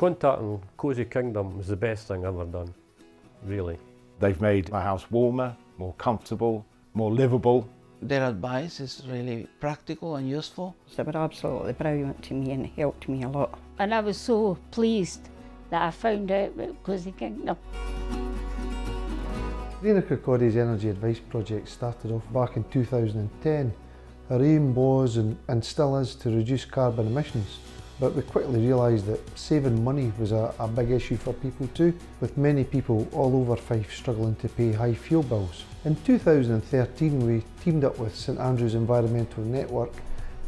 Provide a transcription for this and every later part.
Contacting Cosy Kingdom was the best thing ever done, really. They've made my house warmer, more comfortable, more livable. Their advice is really practical and useful. They were absolutely brilliant to me and helped me a lot. And I was so pleased that I found out about Cosy Kingdom. Rena Kirkcaldy's Energy Advice Project started off back in 2010. Our aim was and still is to reduce carbon emissions, but we quickly realised that saving money was a big issue for people too, with many people all over Fife struggling to pay high fuel bills. In 2013 we teamed up with St Andrews Environmental Network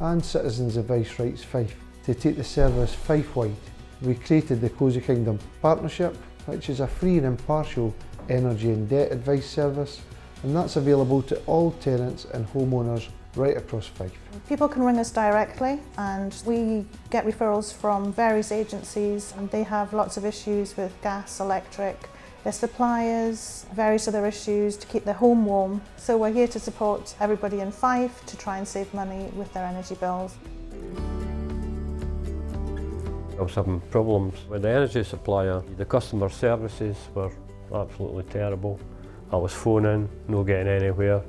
and Citizens Advice Rights Fife to take the service Fife-wide. We created the Cosy Kingdom Partnership, which is a free and impartial energy and debt advice service, and that's available to all tenants and homeowners right across Fife. People can ring us directly and we get referrals from various agencies, and they have lots of issues with gas, electric, their suppliers, various other issues to keep their home warm. So we're here to support everybody in Fife to try and save money with their energy bills. I was having problems with the energy supplier. The customer services were absolutely terrible. I was phoning, not getting anywhere.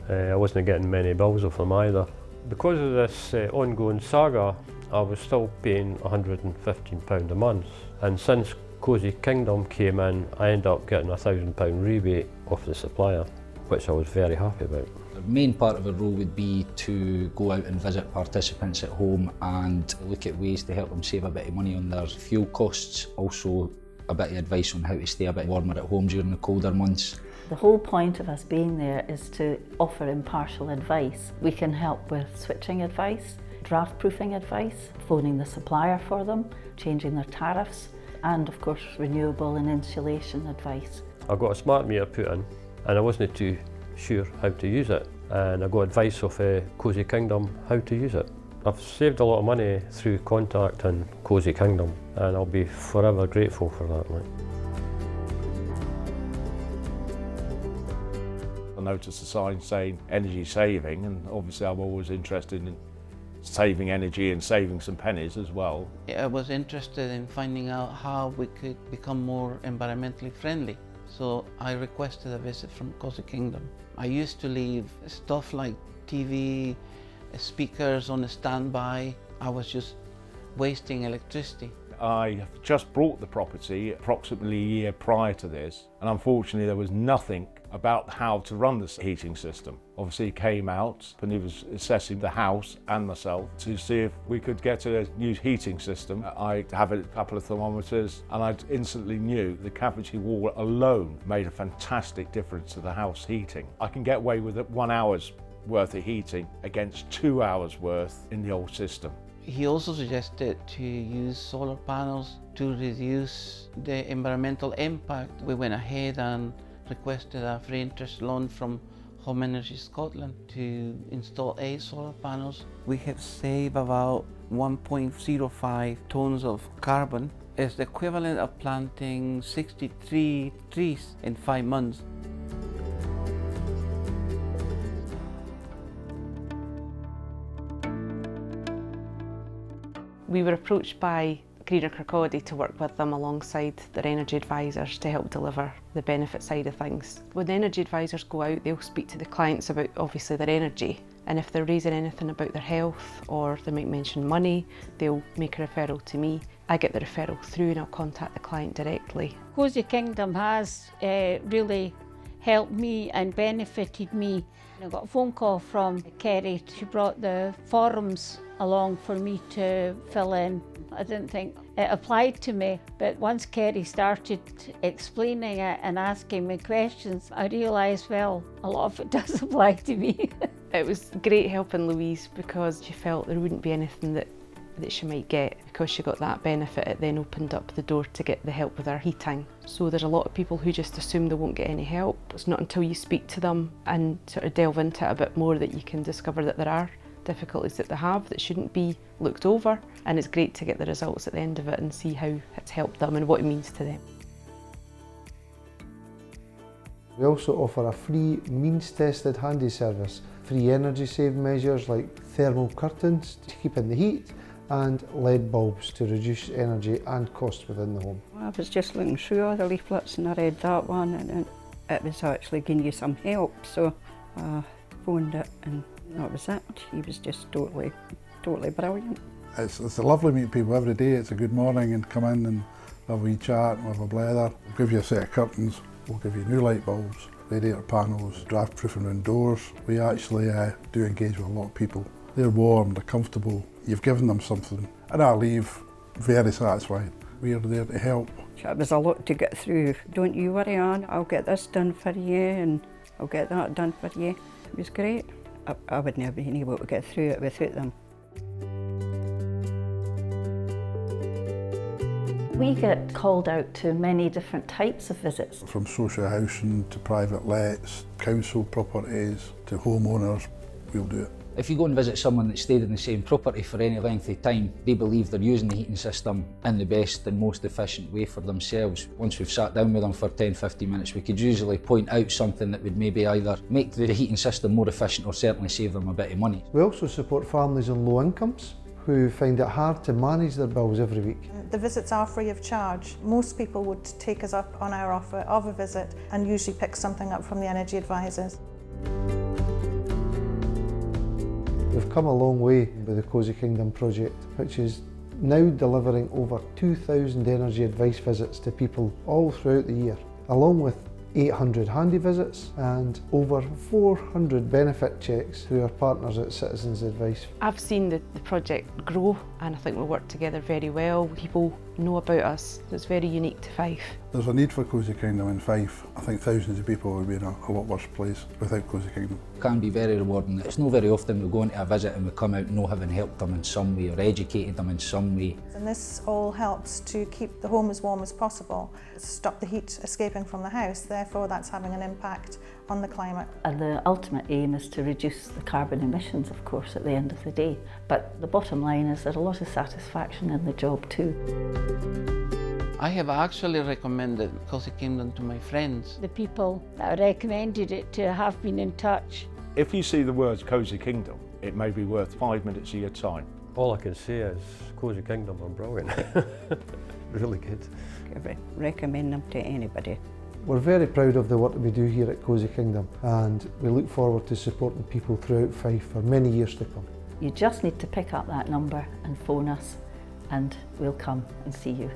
I wasn't getting many bills off them either. Because of this ongoing saga, I was still paying £115 a month. And since Cosy Kingdom came in, I ended up getting a £1,000 rebate off the supplier, which I was very happy about. The main part of our role would be to go out and visit participants at home and look at ways to help them save a bit of money on their fuel costs. Also a bit of advice on how to stay a bit warmer at home during the colder months. The whole point of us being there is to offer impartial advice. We can help with switching advice, draft proofing advice, phoning the supplier for them, changing their tariffs, and of course renewable and insulation advice. I got a smart meter put in and I wasn't too sure how to use it, and I got advice of Cosy Kingdom how to use it. I've saved a lot of money through contacting Cosy Kingdom, and I'll be forever grateful for that. I noticed a sign saying energy saving, and obviously I'm always interested in saving energy and saving some pennies as well. I was interested in finding out how we could become more environmentally friendly. So I requested a visit from Cosy Kingdom. I used to leave stuff like TV, speakers on a standby. I was just wasting electricity. I just bought the property approximately a year prior to this, and unfortunately there was nothing about how to run the heating system. Obviously he came out and he was assessing the house and myself to see if we could get a new heating system. I have a couple of thermometers and I instantly knew the cavity wall alone made a fantastic difference to the house heating. I can get away with 1 hour's worth of heating against 2 hours worth in the old system. He also suggested to use solar panels to reduce the environmental impact. We went ahead and requested a free interest loan from Home Energy Scotland to install 8 solar panels. We have saved about 1.05 tons of carbon. It's the equivalent of planting 63 trees in 5 months. We were approached by Rena Kirkcaldy to work with them alongside their energy advisors to help deliver the benefit side of things. When the energy advisors go out, they'll speak to the clients about obviously their energy, and if they're raising anything about their health or they might mention money, they'll make a referral to me. I get the referral through and I'll contact the client directly. Cosy Kingdom has really helped me and benefited me. I got a phone call from Kerry. She brought the forms along for me to fill in. I didn't think it applied to me, but once Kerry started explaining it and asking me questions, I realised, well, a lot of it does apply to me. It was great helping Louise because she felt there wouldn't be anything that she might get. Because she got that benefit, it then opened up the door to get the help with her heating. So there's a lot of people who just assume they won't get any help. It's not until you speak to them and sort of delve into it a bit more that you can discover that there are difficulties that they have that shouldn't be looked over, and it's great to get the results at the end of it and see how it's helped them and what it means to them. We also offer a free means-tested handy service, free energy saving measures like thermal curtains to keep in the heat, and LED bulbs to reduce energy and cost within the home. I was just looking through all the leaflets and I read that one, and it was actually giving you some help, so I phoned it and that was it. He was just totally brilliant. It's lovely meeting people every day. It's a good morning and come in and have a wee chat and have a blather. We'll give you a set of curtains, we'll give you new light bulbs, radiator panels, draft proofing round doors. We actually do engage with a lot of people. They're warm, they're comfortable, you've given them something, and I leave very satisfied. We are there to help. It was a lot to get through. Don't you worry, Anne, I'll get this done for you and I'll get that done for you. It was great. I wouldn't have been able to get through it without them. We get called out to many different types of visits. From social housing to private lets, council properties to homeowners, we'll do it. If you go and visit someone that stayed in the same property for any length of time, they believe they're using the heating system in the best and most efficient way for themselves. Once we've sat down with them for 10-15 minutes, we could usually point out something that would maybe either make the heating system more efficient or certainly save them a bit of money. We also support families on low incomes who find it hard to manage their bills every week. The visits are free of charge. Most people would take us up on our offer of a visit and usually pick something up from the energy advisors. We've come a long way with the Cosy Kingdom project, which is now delivering over 2,000 energy advice visits to people all throughout the year, along with 800 handy visits and over 400 benefit checks through our partners at Citizens Advice. I've seen the project grow and I think we work together very well. People know about us, so it's very unique to Fife. There's a need for Cosy Kingdom in Fife. I think thousands of people would be in a lot worse place without Cosy Kingdom. It can be very rewarding. It's not very often we go into a visit and we come out not having helped them in some way or educated them in some way. And this all helps to keep the home as warm as possible, stop the heat escaping from the house, therefore that's having an impact on the climate. And the ultimate aim is to reduce the carbon emissions, of course, at the end of the day. But the bottom line is there's a lot of satisfaction in the job too. I have actually recommended Cosy Kingdom to my friends. The people that recommended it to have been in touch. If you see the words Cosy Kingdom, it may be worth 5 minutes of your time. All I can say is Cosy Kingdom are brilliant. Really good. I recommend them to anybody. We're very proud of the work that we do here at Cosy Kingdom, and we look forward to supporting people throughout Fife for many years to come. You just need to pick up that number and phone us and we'll come and see you.